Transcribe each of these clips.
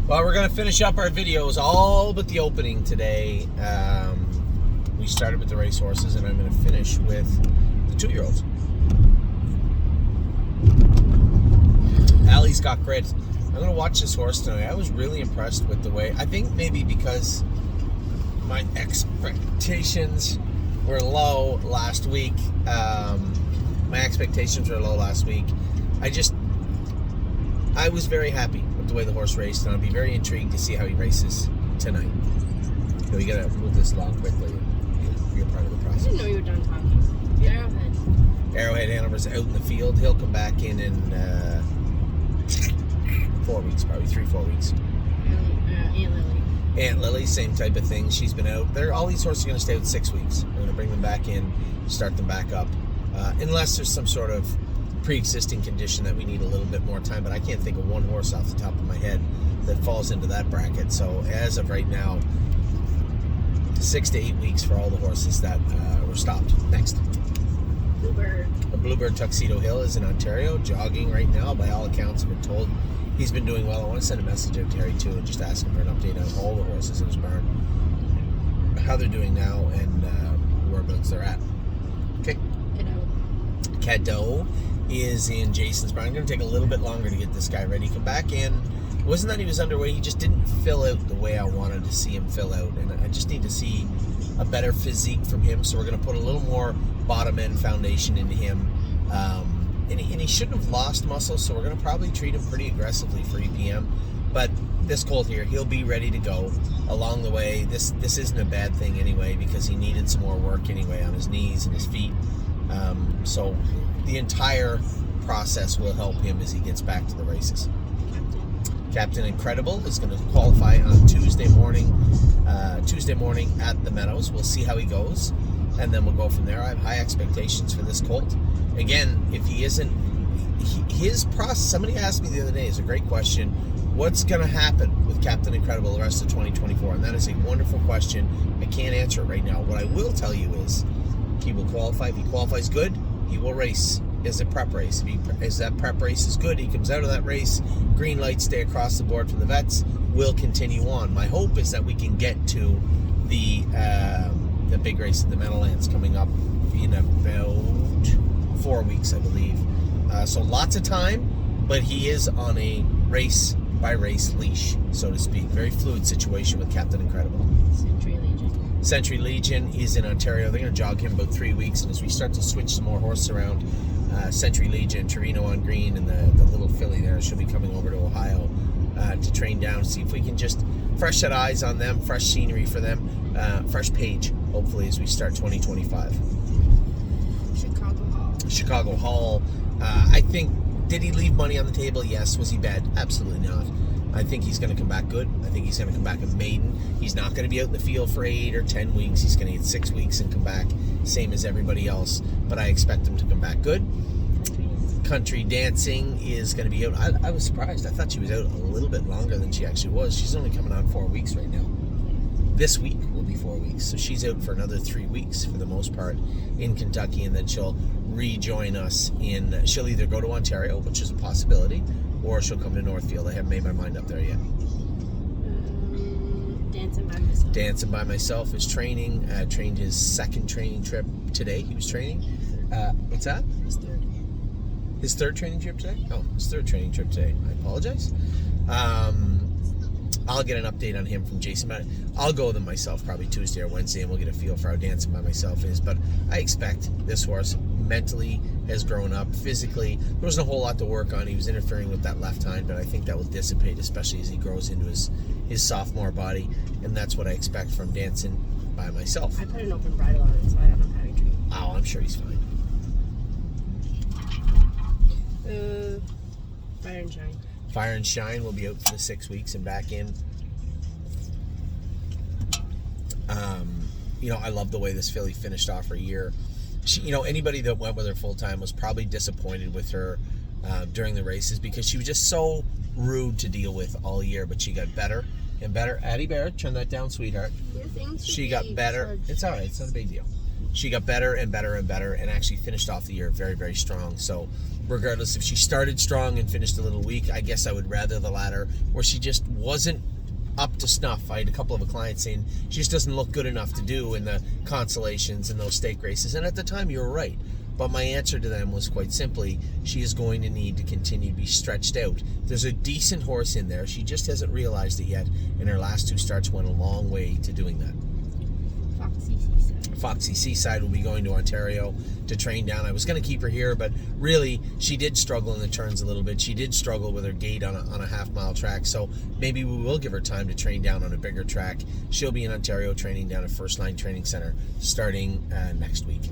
Well, we're going to finish up our videos all but the opening today. We started with the racehorses, and I'm going to finish with the 2-year-olds. Allie's got grit. I'm going to watch this horse tonight. I was really impressed with the way, I think maybe because my expectations were low last week. I was very happy with the way the horse raced, and I'll be very intrigued to see how he races tonight. So you gotta move this along quickly. You're part of the process. I didn't know you were done talking. Yeah. Arrowhead Hanover's out in the field. He'll come back in 4 weeks, probably 3-4 weeks. Aunt Lily, same type of thing. She's been out. All these horses are going to stay out 6 weeks. We're going to bring them back in, start them back up, unless there's some sort of pre-existing condition that we need a little bit more time. But I can't think of one horse off the top of my head that falls into that bracket. So as of right now, 6 to 8 weeks for all the horses that were stopped. Next. Bluebird. A Bluebird Tuxedo Hill is in Ontario, jogging right now. By all accounts, I've been told he's been doing well. I want to send a message out to Terry too and just ask him for an update on all the horses in his barn, how they're doing now, and whereabouts they're at. Okay. Cadeau is in Jason's barn. I'm going to take a little bit longer to get this guy ready. Come back in. It wasn't that he was underweight. He just didn't fill out the way I wanted to see him fill out, and I just need to see a better physique from him. So we're going to put a little more bottom end foundation into him. And he shouldn't have lost muscle, so we're going to probably treat him pretty aggressively for EPM. But this colt here, he'll be ready to go along the way. This isn't a bad thing anyway, because he needed some more work anyway on his knees and his feet. So the entire process will help him as he gets back to the races. Captain Incredible is going to qualify on Tuesday morning at the Meadows. We'll see how he goes, and then we'll go from there. I have high expectations for this colt. Again, if he isn't, his process, somebody asked me the other day, is a great question, what's going to happen with Captain Incredible the rest of 2024? And that is a wonderful question. I can't answer it right now. What I will tell you is he will qualify. If he qualifies good, he will race as a prep race. If that prep race is good, he comes out of that race, green lights stay across the board from the vets, will continue on. My hope is that we can get to the big race at the Meadowlands coming up in about 4 weeks, I believe. So lots of time, but he is on a race-by-race leash, so to speak. Very fluid situation with Captain Incredible. Century Legion is in Ontario. They're going to jog him about 3 weeks, and as we start to switch some more horses around, Century Legion, Torino on green, and the little filly there should be coming over to Ohio to train down. See if we can just fresh set eyes on them, fresh scenery for them, fresh page, hopefully, as we start 2025. Chicago Hall. I think, did he leave money on the table? Yes. Was he bad? Absolutely not. I think he's going to come back good. I think he's going to come back a maiden. He's not going to be out in the field for 8 or 10 weeks. He's going to get 6 weeks and come back, same as everybody else. But I expect him to come back good. Country Dancing is going to be out. I was surprised. I thought she was out a little bit longer than she actually was. She's only coming on 4 weeks right now. This week will be 4 weeks. So she's out for another 3 weeks for the most part in Kentucky, and then she'll rejoin us she'll either go to Ontario, which is a possibility, or she'll come to Northfield. I haven't made my mind up there yet. Dancing by Myself is training. Trained his second training trip today. He was training. What's that? His third training trip today? Oh, his third training trip today. I apologize. I'll get an update on him from Jason. But I'll go with him myself probably Tuesday or Wednesday, and we'll get a feel for how Dancing by Myself is. But I expect this horse mentally has grown up. Physically, there wasn't a whole lot to work on. He was interfering with that left hind, but I think that will dissipate, especially as he grows into his sophomore body. And that's what I expect from Dancing by Myself. I put an open bridle on it, so I don't know how he treats. Oh, I'm sure he's fine. Fire and Shine. Fire and Shine will be out for the 6 weeks and back in. I love the way this filly finished off her year. She, anybody that went with her full time was probably disappointed with her during the races, because she was just so rude to deal with all year. But she got better and better. Addie Bear, turn that down, sweetheart. She got better. It's all right. It's not a big deal. she got better and better and better, and actually finished off the year very, very strong. So regardless if she started strong and finished a little weak, I guess I would rather the latter, where she just wasn't up to snuff. I had a couple of clients saying she just doesn't look good enough to do in the consolations and those stake races, and at the time you were right. But my answer to them was quite simply, she is going to need to continue to be stretched out. There's a decent horse in there. She just hasn't realized it yet, and her last 2 starts went a long way to doing that. Foxy Seaside will be going to Ontario to train down. I was going to keep her here, but really, she did struggle in the turns a little bit. She did struggle with her gait on a half-mile track, so maybe we will give her time to train down on a bigger track. She'll be in Ontario training down at First Line Training Center starting next week.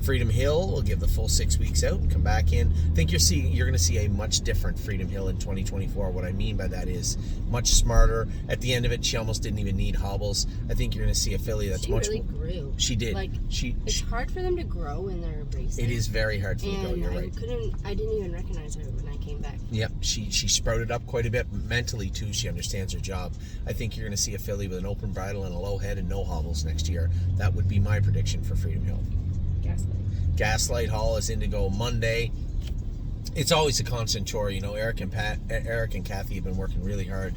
Freedom Hill will give the full 6 weeks out and come back in. I think you're going to see a much different Freedom Hill in 2024. What I mean by that is much smarter. At the end of it, she almost didn't even need hobbles. I think you're going to see a filly that's much really more. Grew. She did. It's hard for them to grow when they're racing. It is very hard for them to grow. You're right. I didn't even recognize her when I came back. Yep, she sprouted up quite a bit mentally too. She understands her job. I think you're going to see a filly with an open bridle and a low head and no hobbles next year. That would be my prediction for Freedom Hill. Gaslight Hall is in to go Monday. It's always a constant chore, Eric and Kathy have been working really hard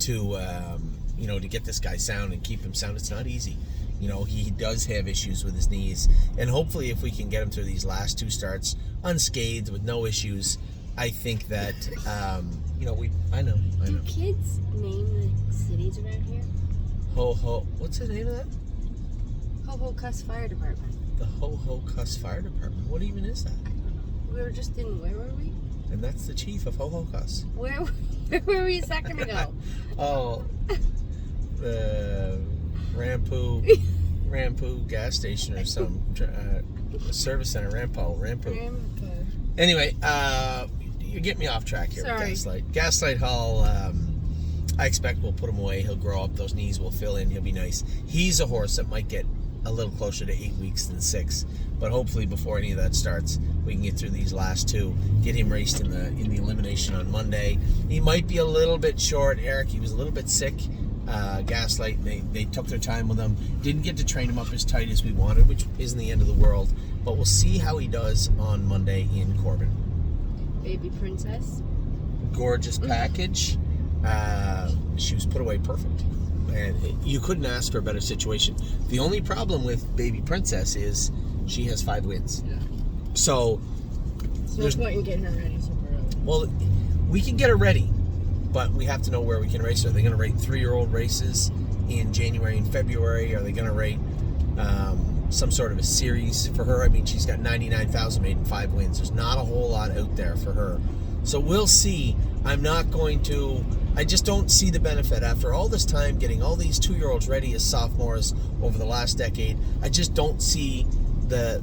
to to get this guy sound and keep him sound. It's not easy. He does have issues with his knees, and hopefully if we can get him through these last 2 starts unscathed with no issues, I think that I know. Do kids name the cities around here? What's the name of that? Ho Cuss Fire Department. The Ho Cuss Fire Department. What even is that? We were just in, where were we? And that's the chief of Ho Cuss. Where were we a second ago? The Rampo gas station or some service center. Rampo. Anyway, you get me off track here. Sorry. With Gaslight Hall. I expect we'll put him away. He'll grow up. Those knees will fill in. He'll be nice. He's a horse that might get a little closer to 8 weeks than 6, but hopefully before any of that starts, we can get through these last 2, get him raced in the elimination on Monday. He might be a little bit short. Eric, he was a little bit sick. Gaslight, they took their time with him, didn't get to train him up as tight as we wanted, which isn't the end of the world, but we'll see how he does on Monday in Corbin. Baby Princess, gorgeous package. She was put away perfect, and you couldn't ask for a better situation. The only problem with Baby Princess is she has 5 wins. Yeah. So there's no point in getting her ready super early. Well, we can get her ready, but we have to know where we can race her. Are they going to rate 3-year-old races in January and February? Are they going to rate some sort of a series for her? I mean, she's got 99,000 made and 5 wins. There's not a whole lot out there for her. So we'll see. I just don't see the benefit after all this time getting all these 2-year-olds ready as sophomores over the last decade. I just don't see the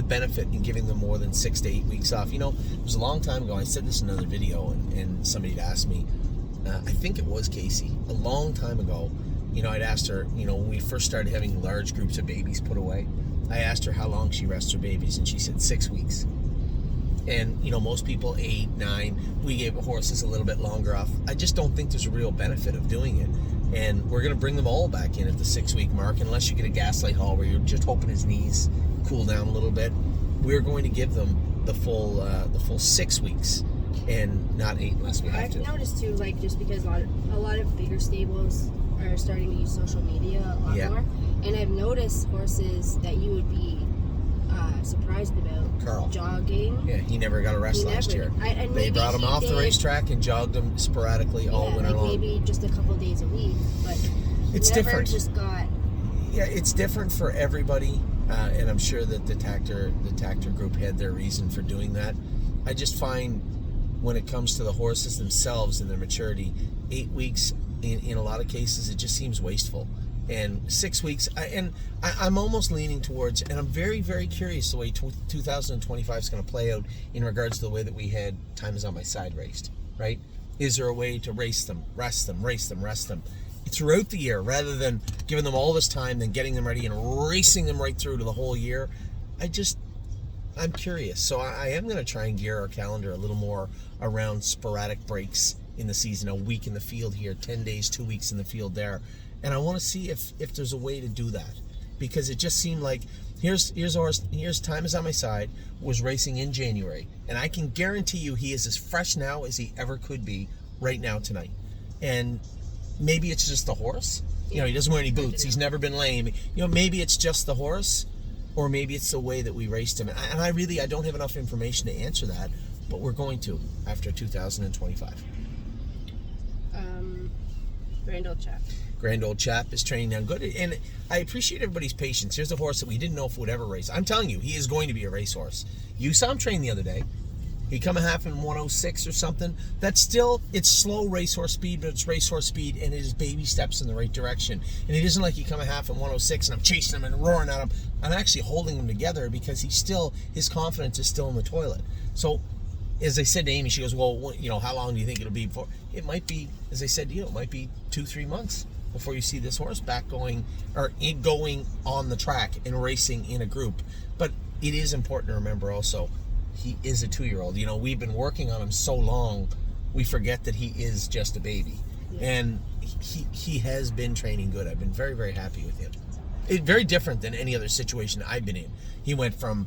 benefit in giving them more than 6 to 8 weeks off. It was a long time ago. I said this in another video, and somebody had asked me, I think it was Casey, a long time ago, I'd asked her, when we first started having large groups of babies put away, I asked her how long she rests her babies, and she said 6 weeks. And, most people 8, 9, we gave horses a little bit longer off. I just don't think there's a real benefit of doing it. And we're going to bring them all back in at the 6-week mark, unless you get a Gaslight Hall where you're just hoping his knees cool down a little bit. We're going to give them the full 6 weeks and not 8 unless we have to. I've noticed too, just because a lot of bigger stables are starting to use social media a lot more. And I've noticed horses that you would be surprised about. Carl. Jogging. Yeah, he never got a rest last year. They brought him off the racetrack and jogged him sporadically all winter long. Maybe just a couple days a week, but it's never different. Just got. Yeah, it's different for everybody, and I'm sure that the Tactor group had their reason for doing that. I just find when it comes to the horses themselves and their maturity, 8 weeks in a lot of cases it just seems wasteful. And 6 weeks, I'm almost leaning towards, and I'm very, very curious the way 2025 is going to play out in regards to the way that we had Time Is On My Side raced, right? Is there a way to race them, rest them, race them, rest them throughout the year, rather than giving them all this time, then getting them ready and racing them right through to the whole year? I'm curious. So I am going to try and gear our calendar a little more around sporadic breaks in the season, a week in the field here, 10 days, 2 weeks in the field there. And I want to see if there's a way to do that, because it just seemed like here's time is on my side, was racing in January, and I can guarantee you he is as fresh now as he ever could be right now tonight. And maybe it's just the horse. You know, he doesn't wear any boots. He's never been lame. You know, maybe it's just the horse, or maybe it's the way that we raced him. And I don't have enough information to answer that, but we're going to after 2025. Grand Old Chap is training down good, and I appreciate everybody's patience. Here's a horse that we didn't know if would ever race. I'm telling you, he is going to be a racehorse. You saw him train the other day. He come a half in 106 or something. That's still, it's slow racehorse speed, but it's racehorse speed, and it is baby steps in the right direction. And it isn't like he come a half in 106 and I'm chasing him and roaring at him. I'm actually holding him together because his confidence is still in the toilet. So, as I said to Amy, she goes, well, you know, how long do you think it'll be before? It might be, as I said to you, it might be 2-3 months before you see this horse back going on the track and racing in a group. But it is important to remember also, he is a 2-year-old. You know, we've been working on him so long, we forget that he is just a baby. Yeah. And he has been training good. I've been very, very happy with him. It's very different than any other situation I've been in. He went from,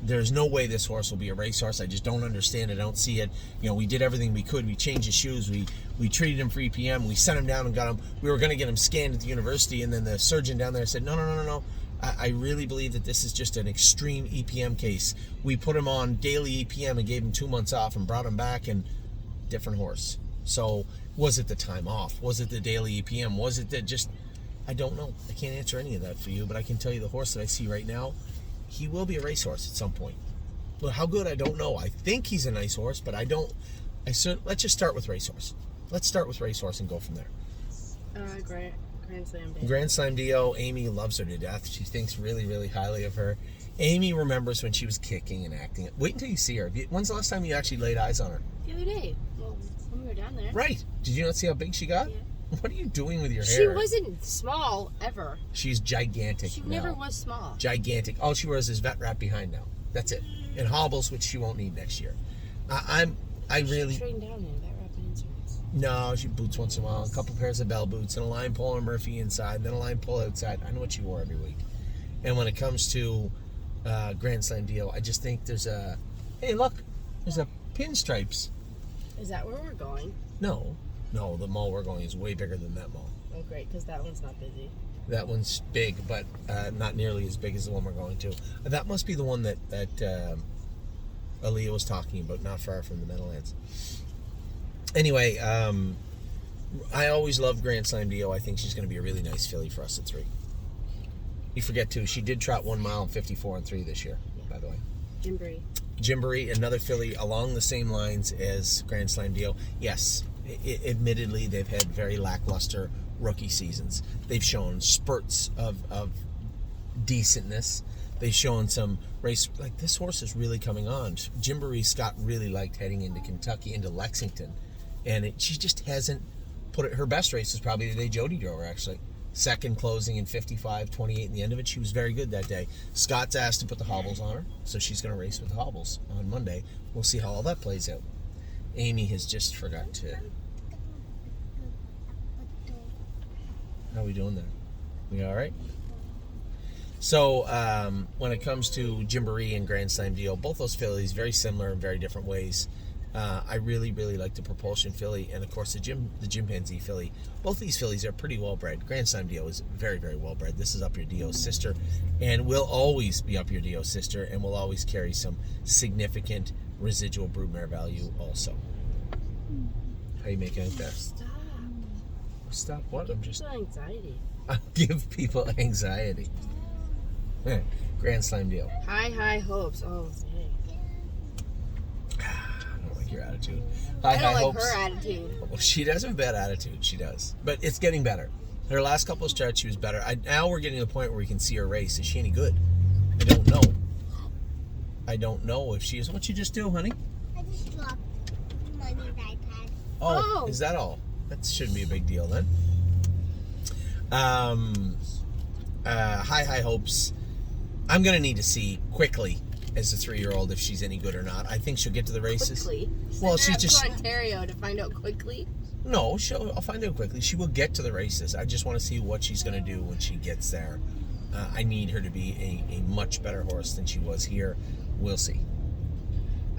there's no way this horse will be a racehorse. I just don't understand it. I don't see it. You know, we did everything we could. We changed his shoes. We treated him for EPM. We sent him down and got him. We were going to get him scanned at the university, and then the surgeon down there said, no. I really believe that this is just an extreme EPM case. We put him on daily EPM and gave him 2 months off and brought him back, and different horse. So was it the time off? Was it the daily EPM? Was it that just, I don't know. I can't answer any of that for you, but I can tell you the horse that I see right now, he will be a racehorse at some point. Well, how good, I don't know. I think he's a nice horse, but let's just start with racehorse. Let's start with racehorse and go from there. Grand Slam Dio. Amy loves her to death. She thinks really, really highly of her. Amy remembers when she was kicking and acting. Wait until you see her. When's the last time you actually laid eyes on her? The other day. Well, when we were down there. Right. Did you not see how big she got? Yeah. What are you doing with your hair? She wasn't small, ever. She's gigantic. She never was small. Gigantic. All she wears is vet wrap behind now. That's it. And hobbles, which she won't need next year. I really... She trained down in vet wrap and inserts. No, she boots once in a while. A couple pairs of bell boots and a line pull and Murphy inside, then a line pull outside. I know what she wore every week. And when it comes to Grand Slam Dio, I just think there's a... Hey, look. There's a pinstripes. Is that where we're going? No, the mall we're going is way bigger than that mall. Oh, great, because that one's not busy. That one's big, but not nearly as big as the one we're going to. That must be the one that Aaliyah was talking about, not far from the Meadowlands. Anyway, I always loved Grand Slam Dio. I think she's going to be a really nice filly for us at 3. You forget, too, she did trot 1 mile 54 and 3 this year, by the way. Gymboree, another filly along the same lines as Grand Slam Dio. Yes, admittedly, they've had very lackluster rookie seasons. They've shown spurts of decentness. They've shown some race, like this horse is really coming on. Gymboree Scott really liked heading into Kentucky, into Lexington, and she just hasn't put it. Her best race was probably the day Jody drove her, actually. Second closing in 55-28 in the end of it. She was very good that day. Scott's asked to put the hobbles on her, so she's going to race with the hobbles on Monday. We'll see how all that plays out. Amy has just forgot to... How are we doing there? We all right? So, when it comes to Gymboree and Grand Slam Dio, both those fillies very similar in very different ways. I really, really like the Propulsion filly and, of course, the Chimpanzee filly. Both these fillies are pretty well bred. Grand Slam Dio is very, very well bred. This is Up Your Dio's sister, and will always be Up Your Dio's sister, and will always carry some significant residual broodmare value also. How you making it there? Stop what? I'm just... anxiety. I give people anxiety. Grand Slam Dio. High hopes. Oh, dang. I don't like your attitude. I don't like her attitude. Well, she does have a bad attitude. She does. But it's getting better. Her last couple of starts, she was better. Now we're getting to the point where we can see her race. Is she any good? I don't know. I don't know if she is. What'd you just do, honey? I just dropped my new iPad. Oh, is that all? That shouldn't be a big deal then. High hopes. I'm going to need to see quickly as a 3-year-old if she's any good or not. I think she'll get to the races. Quickly? Well, she's just... to Ontario to find out quickly? No, I'll find out quickly. She will get to the races. I just want to see what she's going to do when she gets there. I need her to be a much better horse than she was here. We'll see.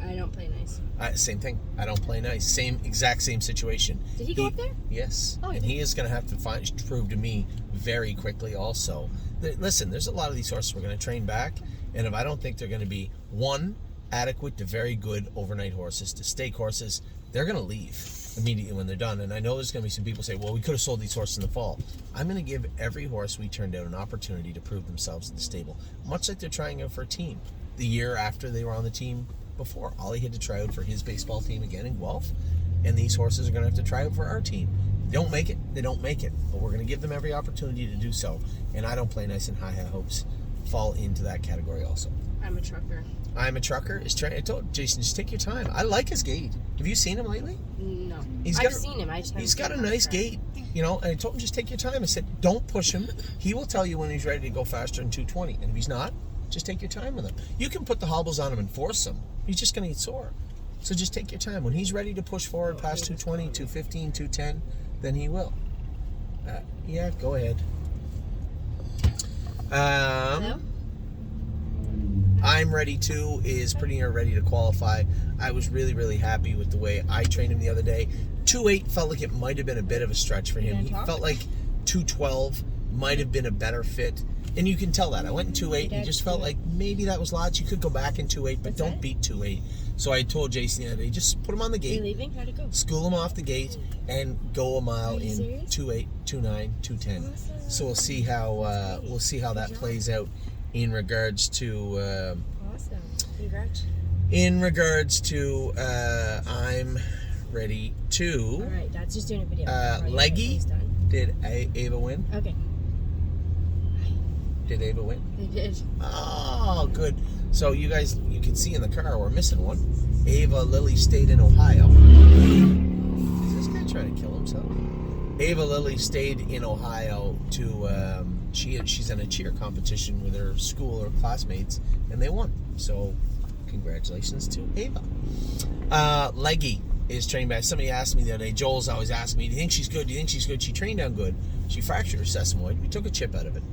I don't play nice. Same thing. I don't play nice. Exact same situation. Did he go up there? Yes. Oh, and he is going to have to prove to me very quickly also. Listen, there's a lot of these horses we're going to train back, and if I don't think they're going to be, one, adequate to very good overnight horses, to stake horses, they're going to leave immediately when they're done. And I know there's going to be some people say, well, we could have sold these horses in the fall. I'm going to give every horse we turned out an opportunity to prove themselves in the stable, much like they're trying out for a team. The year after they were on the team before, Ollie had to try out for his baseball team again in Guelph, and these horses are going to have to try out for our team. They don't make it, they don't make it, but we're going to give them every opportunity to do so. And I don't play nice and high hopes fall into that category also. I'm a trucker. I'm a trucker. I told Jason, just take your time. I like his gait. Have you seen him lately? No. I've seen him. I just he's got a nice gait, and I told him, just take your time. I said, don't push him. He will tell you when he's ready to go faster than 220, and if he's not, just take your time with him. You can put the hobbles on him and force him. He's just going to get sore. So just take your time. When he's ready to push forward past 220, 215, 210, then he will. Yeah, go ahead. Hello? I'm ready too is pretty near ready to qualify. I was really, really happy with the way I trained him the other day. 2.8 felt like it might have been a bit of a stretch for him. He felt like 2.12 might have been a better fit. And you can tell that. I went in 2.8 and he just felt like maybe that was lots. You could go back in 2.8, but don't beat 2.8. So I told Jason the other day, just put him on the gate. Are you leaving? How'd it go? School him off the gate and go a mile in serious? 2.8, 2.9, 2.10. Awesome. So we'll see how that plays out in regards to awesome. Congrats. in regards to I'm ready to all right, Dad's just doing a video. Leggy. Did Ava win? Okay. Did Ava win? They did. Oh, good. So you guys, you can see in the car we're missing one. Ava Lily stayed in Ohio. Is this guy trying to kill himself? Ava Lily stayed in Ohio to she's in a cheer competition with her school or classmates, and they won. So congratulations to Ava. Leggy is trained by, somebody asked me the other day, Joel's always asking me, do you think she's good? Do you think she's good? She trained down good. She fractured her sesamoid. We took a chip out of it.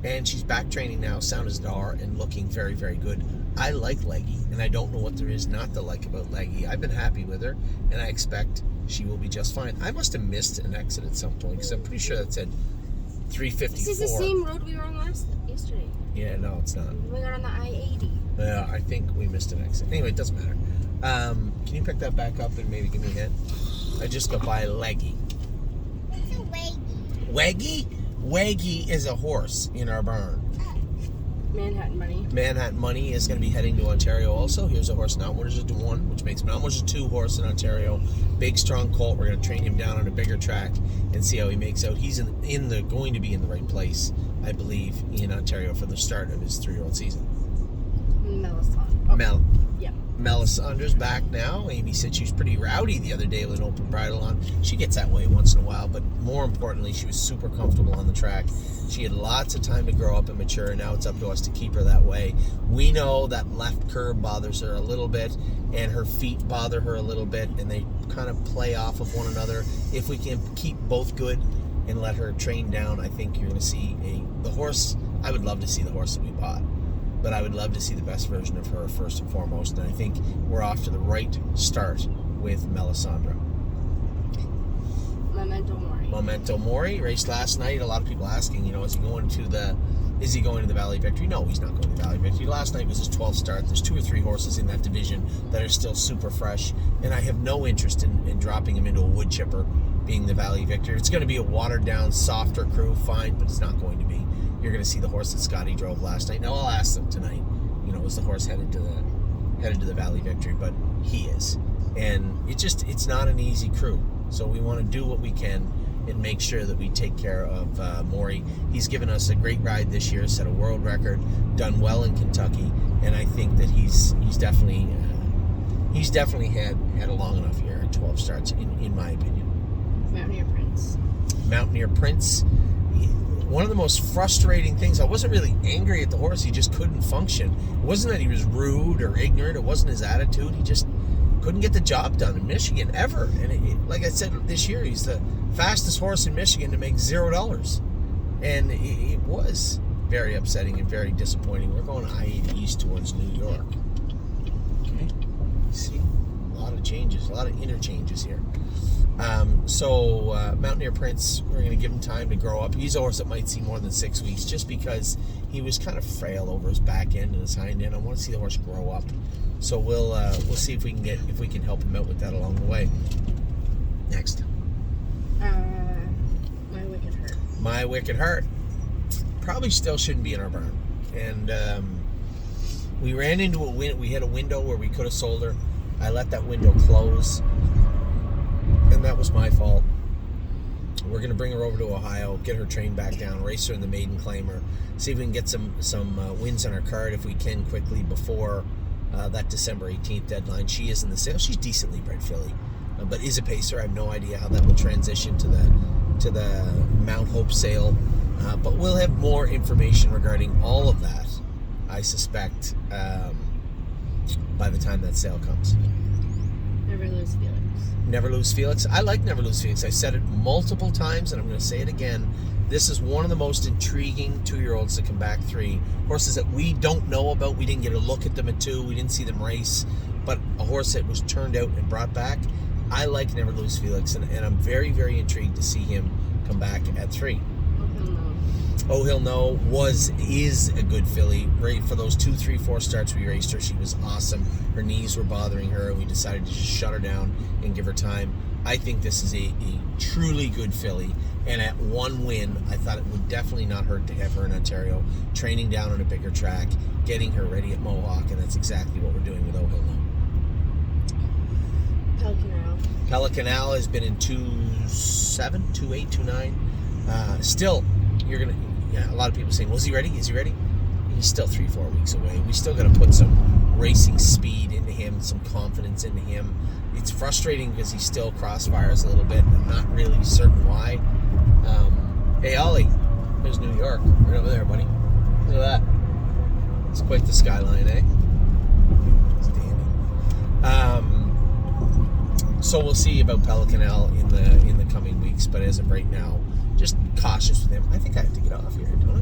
And she's back training now, sound as a door, and looking very, very good. I like Leggy, and I don't know what there is not to like about Leggy. I've been happy with her, and I expect she will be just fine. I must have missed an exit at some point, because I'm pretty sure that said 354. This is the same road we were on yesterday. Yeah, no, it's not. We got on the I-80. Yeah, I think we missed an exit. Anyway, it doesn't matter. Can you pick that back up and maybe give me a hint? I just got by Leggy. What's a waggy? Waggy? Waggy is a horse in our barn. Manhattan Money. Manhattan Money is going to be heading to Ontario also. Here's a horse, Mount Winners a 1, which makes Mount Winners a 2 horse in Ontario. Big, strong colt. We're going to train him down on a bigger track and see how he makes out. He's going to be in the right place, I believe, in Ontario for the start of his 3-year-old season. Melisandra. Yeah. Melisandra's back now. Amy said she was pretty rowdy the other day with an open bridle on. She gets that way once in a while, but more importantly, she was super comfortable on the track. She had lots of time to grow up and mature, and now it's up to us to keep her that way. We know that left curb bothers her a little bit, and her feet bother her a little bit, and they kind of play off of one another. If we can keep both good and let her train down, I think you're going to see the horse. I would love to see the horse that we bought, but I would love to see the best version of her first and foremost, and I think we're off to the right start with Melisandra. Momento Mori raced last night. A lot of people asking, is he going to the Valley Victory? No, he's not going to the Valley Victory. Last night was his 12th start. There's 2 or 3 horses in that division that are still super fresh, and I have no interest in dropping him into a wood chipper being the Valley Victory. It's going to be a watered down, softer crew, fine, but it's not going to be. You're going to see the horse that Scotty drove last night. Now I'll ask them tonight, was the horse headed to the Valley Victory? But he is, and it's not an easy crew. So we want to do what we can and make sure that we take care of Maury. He's given us a great ride this year, set a world record, done well in Kentucky, and I think that he's definitely had a long enough year at 12 starts, in my opinion. Mountaineer Prince. One of the most frustrating things, I wasn't really angry at the horse, he just couldn't function. It wasn't that he was rude or ignorant, it wasn't his attitude, he just couldn't get the job done in Michigan ever. And like I said, this year he's the fastest horse in Michigan to make $0. And it was very upsetting and very disappointing. We're going I-80 east towards New York. Okay, see, a lot of changes, a lot of interchanges here. Mountaineer Prince, we're going to give him time to grow up. He's a horse that might see more than 6 weeks, just because he was kind of frail over his back end and his hind end. I want to see the horse grow up. So we'll see if we can help him out with that along the way. Next. My Wicked Heart. My Wicked Heart probably still shouldn't be in our barn, and we ran into a we had a window where we could have sold her. I let that window close, and that was my fault. We're going to bring her over to Ohio, get her trained back down, race her in the maiden claimer, see if we can get some wins on her card if we can quickly before that December 18th deadline. She is in the sale. She's decently bred filly, but is a pacer. I have no idea how that will transition to the Mount Hope sale, but we'll have more information regarding all of that, I suspect, by the time that sale comes. Never Lose Felix. Never Lose Felix. I like Never Lose Felix. I said it multiple times, and I'm going to say it again. This is one of the most intriguing 2-year-olds to come back 3. Horses that we don't know about. We didn't get a look at them at 2. We didn't see them race. But a horse that was turned out and brought back. I like Never Lose Felix, and I'm very, very intrigued to see him come back at 3. Oh, He'll Know is a good filly. Right, for those 2, 3, 4 starts we raced her, she was awesome. Her knees were bothering her, and we decided to just shut her down and give her time. I think this is a truly good filly, and at 1 win, I thought it would definitely not hurt to have her in Ontario, training down on a bigger track, getting her ready at Mohawk, and that's exactly what we're doing with Oh, He'll Know. Pelican Al has been in 2.7, 2.8, 2.9. Still, a lot of people saying, well, is he ready? Is he ready? He's still 3-4 weeks away. We still got to put some racing speed into him, some confidence into him. It's frustrating because he still crossfires a little bit. I'm not really certain why. Hey, Ollie, there's New York. Right over there, buddy. Look at that. It's quite the skyline, eh? It's dandy. So we'll see about Pelican L in the coming weeks, but as of right now, just cautious with him. I think I have to get off here, don't I?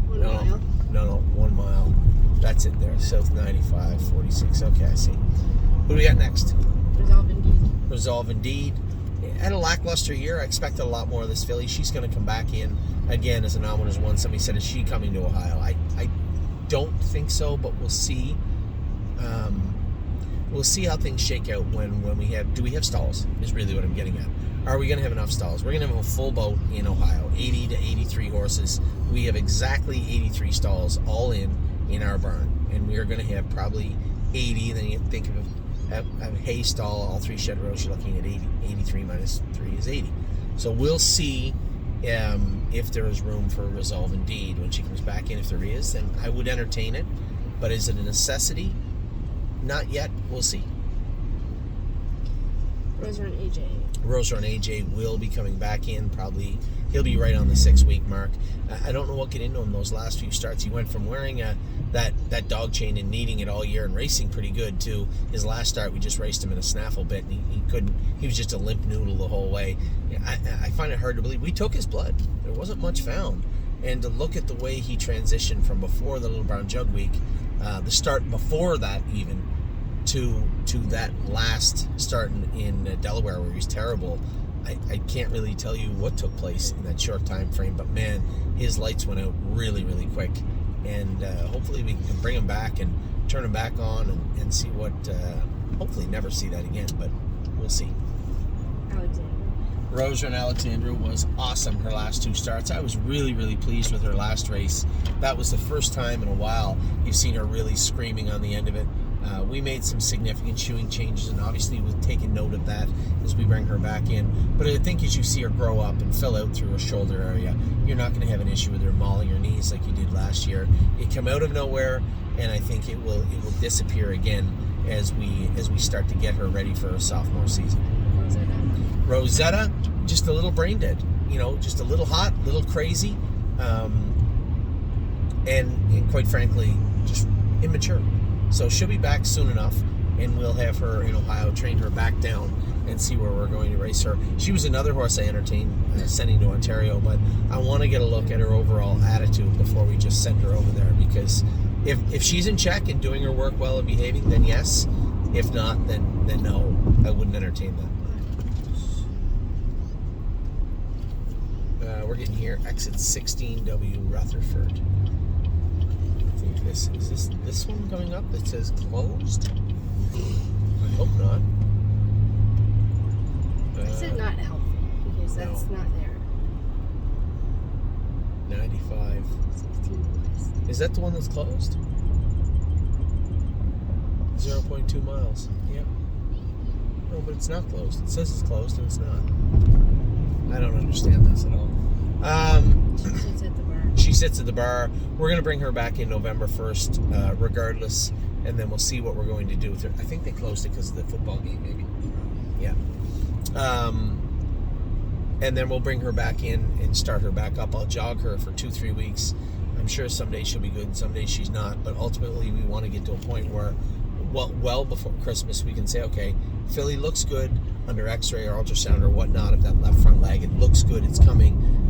1 mile? No, 1 mile. That's it there. South 95, 46. Okay, I see. Who do we got next? Resolve Indeed. Had a lackluster year. I expected a lot more of this filly. She's going to come back in again as an ominous one. Somebody said, is she coming to Ohio? I don't think so, but we'll see. We'll see how things shake out when we have... Do we have stalls? Is really what I'm getting at. Are we going to have enough stalls? We're going to have a full boat in Ohio. 80 to 83 horses. We have exactly 83 stalls all in our barn. And we are going to have probably 80. And then you think of a hay stall, all 3 shed rows, you're looking at 80. 83 minus 3 is 80. So we'll see if there is room for Resolve Indeed when she comes back in. If there is, then I would entertain it. But is it a necessity? Not yet. We'll see. Roser and AJ will be coming back in. Probably he'll be right on the 6-week mark. I don't know what get into him those last few starts. He went from wearing that dog chain and needing it all year and racing pretty good to his last start. We just raced him in a snaffle bit, and he couldn't. He was just a limp noodle the whole way. I find it hard to believe. We took his blood. There wasn't much found, and to look at the way he transitioned from before the Little Brown Jug week, the start before that even, to that last start in Delaware where he was terrible. I can't really tell you what took place in that short time frame, but man, his lights went out really, really quick, and hopefully we can bring him back and turn him back on and see what, hopefully never see that again, but we'll see. Roser and Alexandra was awesome her last 2 starts. I was really, really pleased with her last race. That was the first time in a while you've seen her really screaming on the end of it. We made some significant shoeing changes, and obviously we've taken note of that as we bring her back in. But I think as you see her grow up and fill out through her shoulder area, you're not going to have an issue with her mauling her knees like you did last year. It came out of nowhere, and I think it will disappear again as we start to get her ready for her sophomore season. Rosetta, just a little brain dead, just a little hot, a little crazy, and quite frankly, just immature. So she'll be back soon enough. and we'll have her in Ohio, train her back down, and see where we're going to race her. She was another horse I entertained sending to Ontario, but I want to get a look at her overall attitude before we just send her over there, because if she's in check and doing her work well and behaving, then yes. If not, then no, I wouldn't entertain that. We're getting here, exit 16W Rutherford. I think this one coming up that says closed? I hope not. This is not helpful because that's not there. 95. 16 miles. Is that the one that's closed? 0.2 miles. Yep. No, but it's not closed. It says it's closed and it's not. I don't understand this at all. She sits at the bar. She sits at the bar. We're going to bring her back in November 1st, regardless, and then we'll see what we're going to do with her. I think they closed it because of the football game, maybe. Yeah. And then we'll bring her back in and start her back up. I'll jog her for 2-3 weeks. I'm sure some days she'll be good and some days she's not, but ultimately we want to get to a point where, well before Christmas, we can say, okay, filly looks good under x-ray or ultrasound or whatnot of that left front leg. It looks good. It's coming.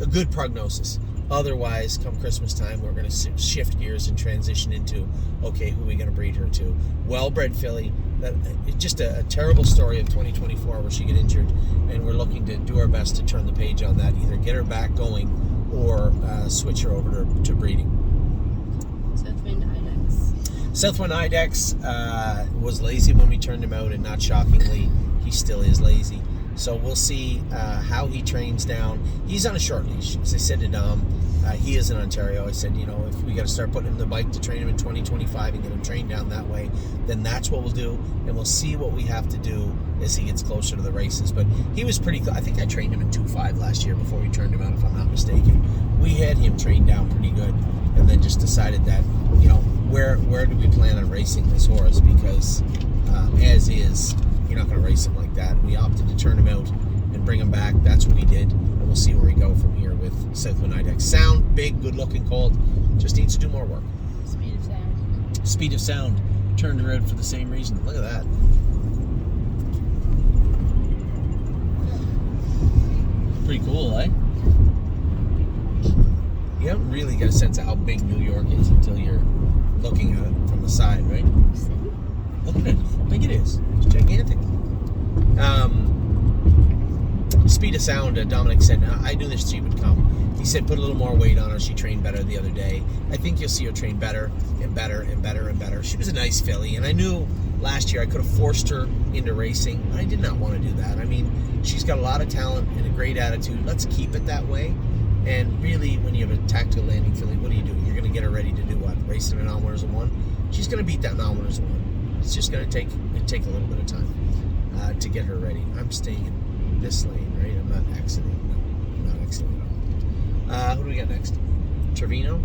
A good prognosis. Otherwise, come Christmas time, we're going to shift gears and transition into, okay, who are we going to breed her to? Well-bred filly. It's just a terrible story of 2024 where she got injured, and we're looking to do our best to turn the page on that, either get her back going or switch her over to breeding. Southwind Ilex. Southwind Ilex was lazy when we turned him out, and not shockingly, he still is lazy. So we'll see how he trains down. He's on a short leash. As I said to Dom, he is in Ontario. I said, if we got to start putting him on the bike to train him in 2025 and get him trained down that way, then that's what we'll do. And we'll see what we have to do as he gets closer to the races. But he was pretty good. I think I trained him in 2.5 last year before we turned him out, if I'm not mistaken. We had him trained down pretty good, and then just decided that, where do we plan on racing this horse? Because as is, you're not going to race him like that. We opted to turn him out and bring him back. That's what we did, and we'll see where we go from here with Southwind Ilex. Sound, big, good-looking colt, just needs to do more work. Speed of sound. Speed of sound. Turned her out for the same reason. Look at that. Pretty cool, eh? You haven't really got a sense of how big New York is until you're looking at it from the side, right? Look at it. How big it is. It's gigantic. Speed of sound, Dominic said, I knew this she would come. He said, put a little more weight on her. She trained better the other day. I think you'll see her train better and better and better and better. She was a nice filly, and I knew last year I could have forced her into racing, but I did not want to do that. I mean, she's got a lot of talent and a great attitude. Let's keep it that way. And really, when you have a tactical landing filly, what do? You're going to get her ready to do what? Racing an all-winners of one? She's going to beat that all-winners of one. It's just going to take a little bit of time to get her ready. I'm staying in this lane, right? I'm not exiting. No, I'm not exiting at all. Who do we got next? Trevino?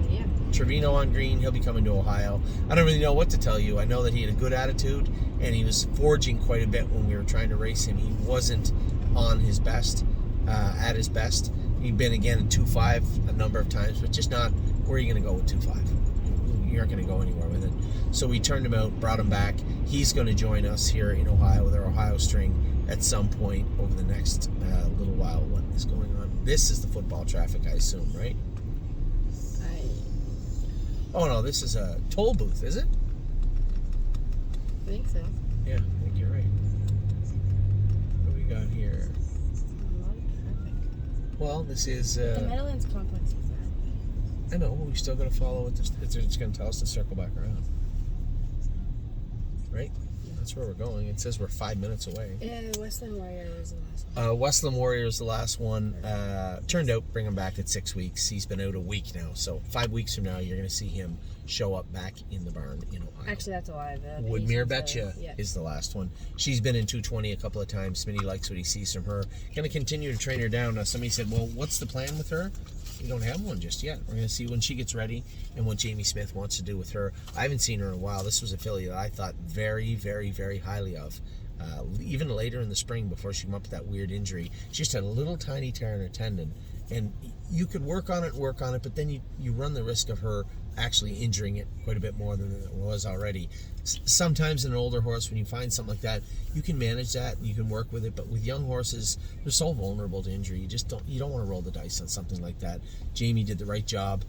Yeah. Trevino on green. He'll be coming to Ohio. I don't really know what to tell you. I know that he had a good attitude, and he was forging quite a bit when we were trying to race him. He wasn't on his best, at his best. He'd been, again, in 2.5 a number of times, but just not where are you going to go with 2.5. You aren't going to go anywhere with it. So we turned him out, brought him back. He's going to join us here in Ohio with our Ohio string at some point over the next little while. What is going on? This is the football traffic, I assume, right? Oh, no, this is a toll booth, is it? I think so. Yeah, I think you're right. What do we got here? A lot of traffic. Well, this is... The Meadowlands complex is that. I know, but we still got to follow what it's going to tell us to circle back around. Right? That's where we're going. It says we're 5 minutes away. Westland Warrior was the last one. Westland Warrior is the last one. Turned out, bring him back at 6 weeks. He's been out a week now. So 5 weeks from now, you're going to see him show up back in the barn in Ohio. Actually, that's a lie. Woodmere Betcha is the last one. She's been in 220 a couple of times. Smitty likes what he sees from her. Going to continue to train her down. Now, somebody said, well, what's the plan with her? We don't have one just yet. We're going to see when she gets ready and what Jamie Smith wants to do with her. I haven't seen her in a while. This was a filly that I thought very, very, very highly of. Even later in the spring before she came up with that weird injury. She just had a little tiny tear in her tendon. And you could work on it, but then you run the risk of her actually injuring it quite a bit more than it was already. Sometimes in an older horse, when you find something like that, you can manage that and you can work with it. But with young horses, they're so vulnerable to injury. You don't want to roll the dice on something like that. Jamie did the right job.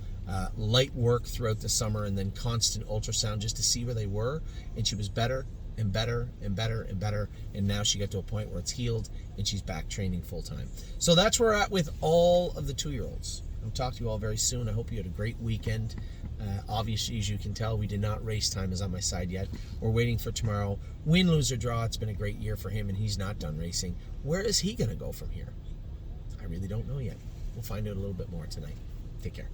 Light work throughout the summer and then constant ultrasound just to see where they were, and she was better and better and better and better, and now she got to a point where it's healed and she's back training full time. So that's where we're at with all of the 2-year-olds. I'll talk to you all very soon. I hope you had a great weekend. Obviously, as you can tell, we did not race time is on my side yet. We're waiting for tomorrow. Win, lose, or draw. It's been a great year for him, and he's not done racing. Where is he going to go from here? I really don't know yet. We'll find out a little bit more tonight. Take care.